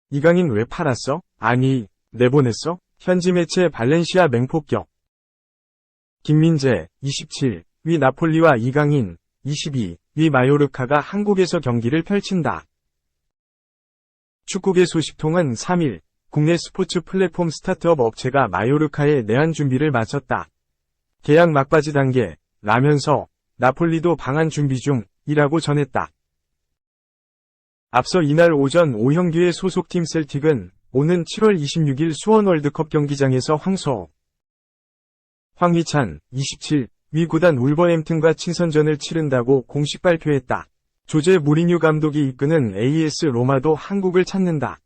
이강인 왜 팔았어? 아니, 내보냈어? 현지 매체 발렌시아 맹폭격. 김민재, 27, 위 나폴리와 이강인, 22, 위 마요르카가 한국에서 경기를 펼친다. 축구계 소식통은 3일, 국내 스포츠 플랫폼 스타트업 업체가 마요르카에 내한 준비를 마쳤다. 계약 막바지 단계, 라면서 나폴리도 방한 준비 중이라고 전했다. 앞서 이날 오전 오형규의 소속팀 셀틱은 오는 7월 26일 수원 월드컵 경기장에서 황희찬, 27, 위 구단 울버햄튼과 친선전을 치른다고 공식 발표했다. 조제 무리뉴 감독이 이끄는 AS 로마도 한국을 찾는다.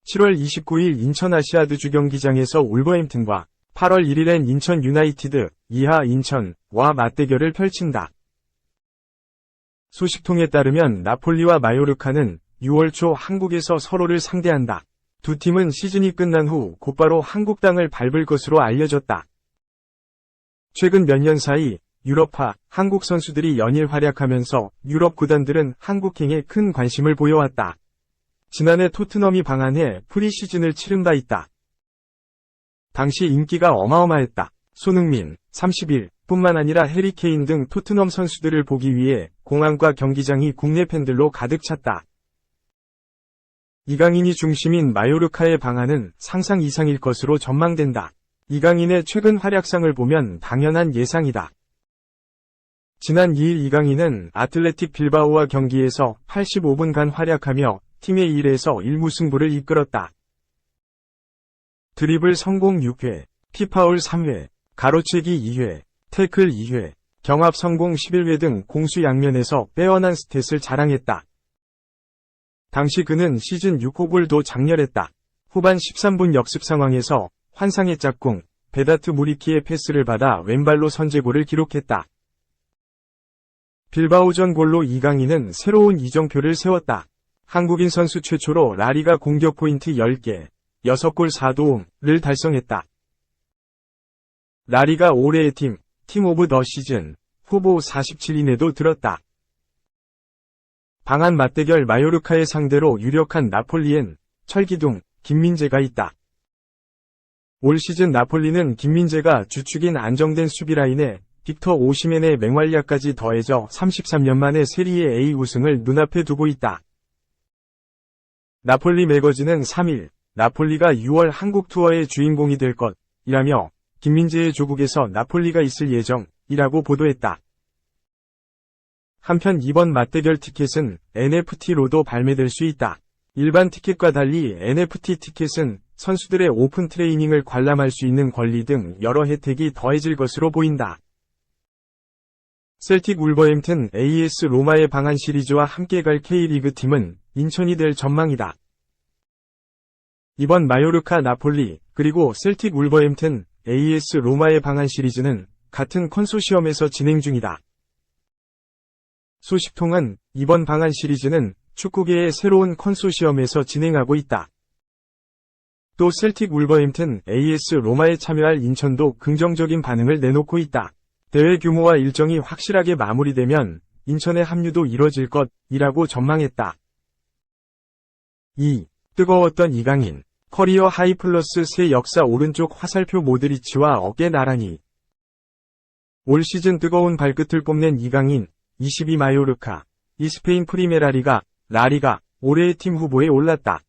7월 29일 인천 아시아드주 경기장에서 울버햄튼과 8월 1일엔 인천 유나이티드, 이하 인천과 맞대결을 펼친다. 소식통에 따르면 나폴리와 마요르카는 6월 초 한국에서 서로를 상대한다. 두 팀은 시즌이 끝난 후 곧바로 한국 땅을 밟을 것으로 알려졌다. 최근 몇 년 사이 유럽파 한국 선수들이 연일 활약하면서 유럽 구단들은 한국행에 큰 관심을 보여왔다. 지난해 토트넘이 방한해 프리시즌을 치른 바 있다. 당시 인기가 어마어마했다. 손흥민, 30일, 뿐만 아니라 해리케인 등 토트넘 선수들을 보기 위해 공항과 경기장이 국내 팬들로 가득 찼다. 이강인이 중심인 마요르카의 방한은 상상 이상일 것으로 전망된다. 이강인의 최근 활약상을 보면 당연한 예상이다. 지난 2일 이강인은 아틀레틱 빌바오와 경기에서 85분간 활약하며 팀의 1에서 1무승부를 이끌었다. 드리블 성공 6회, 피파울 3회, 가로채기 2회, 태클 2회, 경합 성공 11회 등 공수 양면에서 빼어난 스탯을 자랑했다. 당시 그는 시즌 6호골도 장렬했다. 후반 13분 역습 상황에서 환상의 짝꿍, 베다트 무리키의 패스를 받아 왼발로 선제골을 기록했다. 빌바오전 골로 이강인은 새로운 이정표를 세웠다. 한국인 선수 최초로 라리가 공격 포인트 10개, 6골 4도움을 달성했다. 라리가 올해의 팀 오브 더 시즌 후보 47인에도 들었다. 방한 맞대결 마요르카의 상대로 유력한 나폴리엔 철기둥 김민재가 있다. 올 시즌 나폴리는 김민재가 주축인 안정된 수비라인에 빅터 오시멘의 맹활약까지 더해져 33년 만에 세리에 A 우승을 눈앞에 두고 있다. 나폴리 매거진은 3일 나폴리가 6월 한국 투어의 주인공이 될 것이라며 김민재의 조국에서 나폴리가 있을 예정이라고 보도했다. 한편 이번 맞대결 티켓은 NFT로도 발매될 수 있다. 일반 티켓과 달리 NFT 티켓은 선수들의 오픈 트레이닝을 관람할 수 있는 권리 등 여러 혜택이 더해질 것으로 보인다. 셀틱 울버햄튼 AS 로마의 방한 시리즈와 함께 갈 K리그 팀은 인천이 될 전망이다. 이번 마요르카 나폴리 그리고 셀틱 울버햄튼 AS 로마의 방한 시리즈는 같은 컨소시엄에서 진행 중이다. 소식통은 이번 방한 시리즈는 축구계의 새로운 컨소시엄에서 진행하고 있다. 또 셀틱 울버햄튼 AS 로마에 참여할 인천도 긍정적인 반응을 내놓고 있다. 대회 규모와 일정이 확실하게 마무리되면 인천의 합류도 이뤄질 것이라고 전망했다. 2. 뜨거웠던 이강인. 커리어 하이 플러스 새 역사 오른쪽 화살표 모드리치와 어깨 나란히. 올 시즌 뜨거운 발끝을 뽐낸 이강인, 22 마요르카, 이 스페인 프리메라리가, 라리가, 올해의 팀 후보에 올랐다.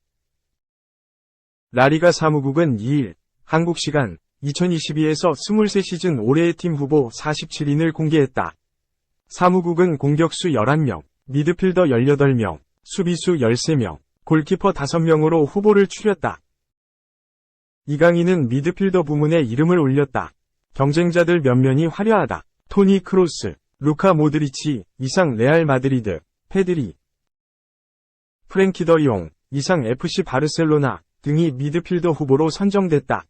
라리가 사무국은 2일, 한국 시간 2022에서 23시즌 올해의 팀 후보 47인을 공개했다. 사무국은 공격수 11명, 미드필더 18명, 수비수 13명, 골키퍼 5명으로 후보를 추렸다. 이강인은 미드필더 부문에 이름을 올렸다. 경쟁자들 면면이 화려하다. 토니 크로스, 루카 모드리치, 이상 레알 마드리드, 페드리, 프랭키 더용, 이상 FC 바르셀로나 등이 미드필더 후보로 선정됐다.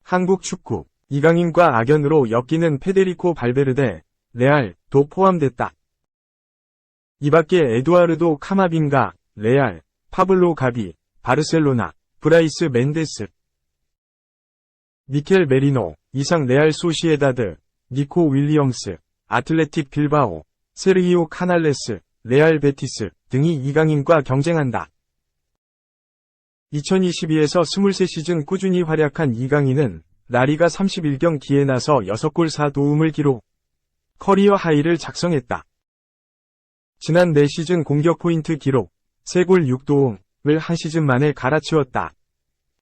한국 축구, 이강인과 악연으로 엮이는 페데리코 발베르데, 레알도 포함됐다. 이 밖에 에두아르도 카마빈가, 레알, 파블로 가비, 바르셀로나, 브라이스 멘데스, 미켈 메리노, 이상 레알 소시에다드, 니코 윌리엄스, 아틀레틱 빌바오, 세르히오 카날레스, 레알 베티스 등이 이강인과 경쟁한다. 2022에서 23시즌 꾸준히 활약한 이강인은 라리가 31경기에 나서 6골 4도움을 기록, 커리어 하이를 작성했다. 지난 4시즌 공격 포인트 기록, 3골 6도움을 한 시즌 만에 갈아치웠다.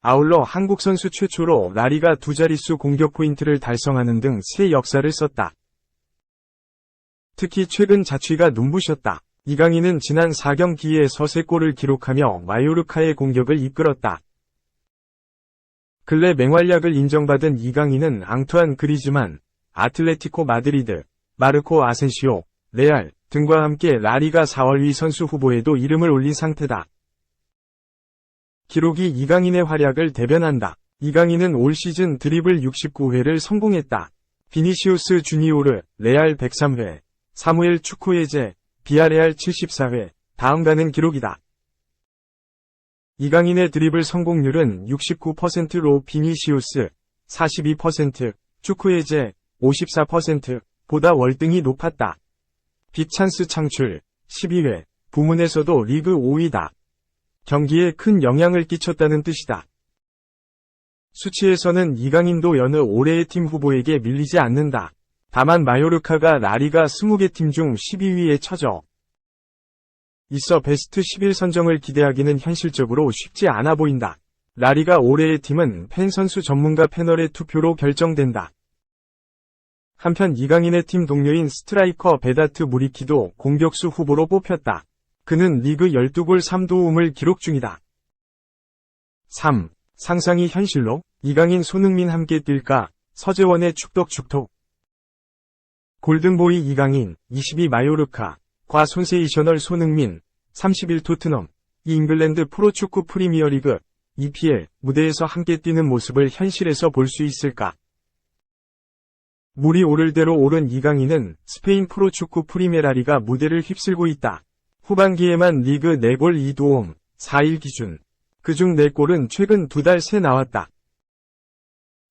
아울러 한국 선수 최초로 라리가 두 자릿수 공격 포인트를 달성하는 등 새 역사를 썼다. 특히 최근 자취가 눈부셨다. 이강인은 지난 4경기에서 3골을 기록하며 마요르카의 공격을 이끌었다. 근래 맹활약을 인정받은 이강인은 앙투안 그리즈만, 아틀레티코 마드리드, 마르코 아센시오, 레알 등과 함께 라리가 4월위 선수 후보에도 이름을 올린 상태다. 기록이 이강인의 활약을 대변한다. 이강인은 올 시즌 드리블 69회를 성공했다. 비니시우스 주니오르, 레알 103회, 사무엘 추쿠에제, 비아레알 74회, 다음가는 기록이다. 이강인의 드리블 성공률은 69%로 비니시우스 42%, 추쿠에제 54%보다 월등히 높았다. 빅찬스 창출 12회, 부문에서도 리그 5위다. 경기에 큰 영향을 끼쳤다는 뜻이다. 수치에서는 이강인도 여느 올해의 팀 후보에게 밀리지 않는다. 다만 마요르카가 라리가 20개 팀 중 12위에 처져 있어 베스트 11 선정을 기대하기는 현실적으로 쉽지 않아 보인다. 라리가 올해의 팀은 팬선수 전문가 패널의 투표로 결정된다. 한편 이강인의 팀 동료인 스트라이커 베다트 무리키도 공격수 후보로 뽑혔다. 그는 리그 12골 3도움을 기록 중이다. 3. 상상이 현실로? 이강인 손흥민 함께 뛸까? 서재원의 축덕축톡. 골든보이 이강인, 22 마요르카, 과 손세이셔널 손흥민, 31 토트넘, 이 잉글랜드 프로축구 프리미어리그, EPL, 무대에서 함께 뛰는 모습을 현실에서 볼 수 있을까? 물이 오를 대로 오른 이강인은 스페인 프로축구 프리메라리가 무대를 휩쓸고 있다. 후반기에만 리그 4골 2도움, 4일 기준. 그중 4골은 최근 2달 새 나왔다.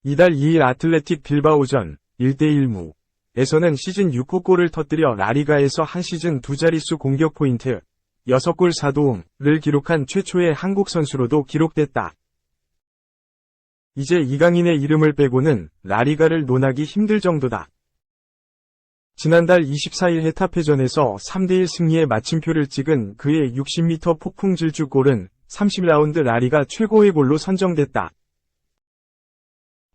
이달 2일 아틀레틱 빌바오전, 1대1무. 에서는 시즌 6호 골을 터뜨려 라리가에서 한 시즌 두 자릿수 공격 포인트, 6골 4도움을 기록한 최초의 한국 선수로도 기록됐다. 이제 이강인의 이름을 빼고는 라리가를 논하기 힘들 정도다. 지난달 24일 헤타페전에서 3대1 승리의 마침표를 찍은 그의 60m 폭풍 질주골은 30라운드 라리가 최고의 골로 선정됐다.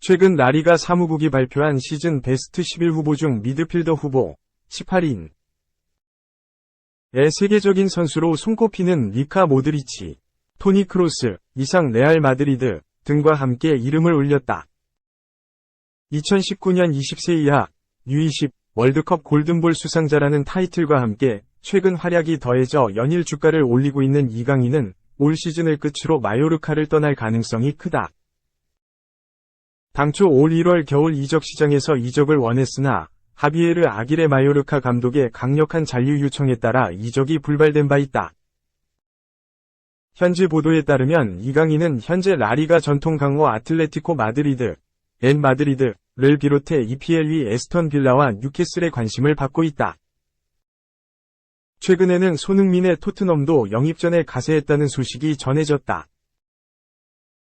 최근 라리가 사무국이 발표한 시즌 베스트 11 후보 중 미드필더 후보 18인 의 세계적인 선수로 손꼽히는 리카 모드리치, 토니 크로스, 이상 레알 마드리드 등과 함께 이름을 올렸다. 2019년 20세 이하 U20 월드컵 골든볼 수상자라는 타이틀과 함께 최근 활약이 더해져 연일 주가를 올리고 있는 이강인은 올 시즌을 끝으로 마요르카를 떠날 가능성이 크다. 당초 올 1월 겨울 이적 시장에서 이적을 원했으나 하비에르 아기레 마요르카 감독의 강력한 잔류 요청에 따라 이적이 불발된 바 있다. 현지 보도에 따르면 이강인은 현재 라리가 전통 강호 아틀레티코 마드리드, 엔 마드리드를 비롯해 EPL 위 에스턴 빌라와 뉴캐슬의 관심을 받고 있다. 최근에는 손흥민의 토트넘도 영입 전에 가세했다는 소식이 전해졌다.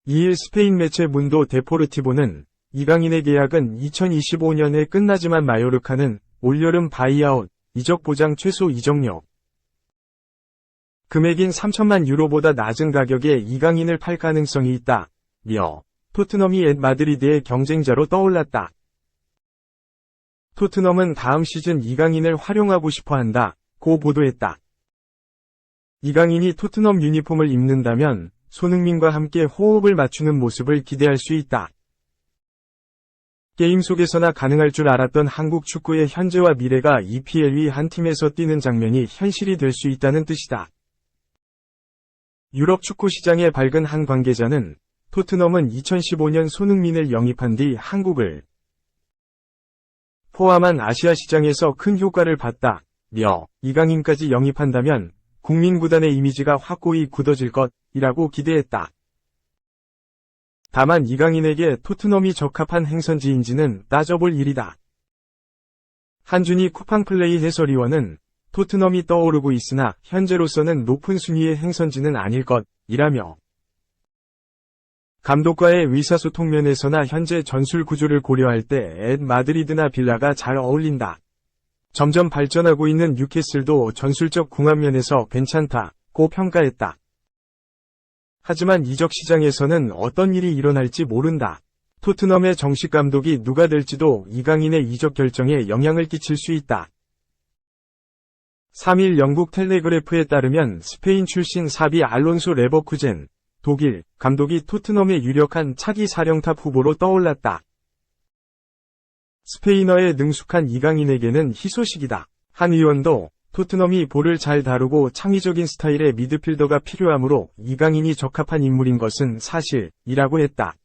2일 스페인 매체 문도 데포르티보는 이강인의 계약은 2025년에 끝나지만 마요르카는 올여름 바이아웃, 이적 보장 최소 이적료 금액인 3천만 유로보다 낮은 가격에 이강인을 팔 가능성이 있다며 토트넘이 앳 마드리드의 경쟁자로 떠올랐다. 토트넘은 다음 시즌 이강인을 활용하고 싶어한다고 보도했다. 이강인이 토트넘 유니폼을 입는다면 손흥민과 함께 호흡을 맞추는 모습을 기대할 수 있다. 게임 속에서나 가능할 줄 알았던 한국 축구의 현재와 미래가 EPL 위 한 팀에서 뛰는 장면이 현실이 될 수 있다는 뜻이다. 유럽 축구 시장에 밝은 한 관계자는 토트넘은 2015년 손흥민을 영입한 뒤 한국을 포함한 아시아 시장에서 큰 효과를 봤다며 이강인까지 영입한다면 국민구단의 이미지가 확고히 굳어질 것이라고 기대했다. 다만 이강인에게 토트넘이 적합한 행선지인지는 따져볼 일이다. 한준희 쿠팡플레이 해설위원은 토트넘이 떠오르고 있으나 현재로서는 높은 순위의 행선지는 아닐 것이라며 감독과의 의사소통 면에서나 현재 전술 구조를 고려할 때 마드리드나 빌라가 잘 어울린다. 점점 발전하고 있는 뉴캐슬도 전술적 궁합 면에서 괜찮다고 평가했다. 하지만 이적 시장에서는 어떤 일이 일어날지 모른다. 토트넘의 정식 감독이 누가 될지도 이강인의 이적 결정에 영향을 끼칠 수 있다. 3일 영국 텔레그래프에 따르면 스페인 출신 사비 알론소 레버쿠젠, 독일 감독이 토트넘의 유력한 차기 사령탑 후보로 떠올랐다. 스페인어에 능숙한 이강인에게는 희소식이다. 한 의원도 토트넘이 볼을 잘 다루고 창의적인 스타일의 미드필더가 필요하므로 이강인이 적합한 인물인 것은 사실이라고 했다.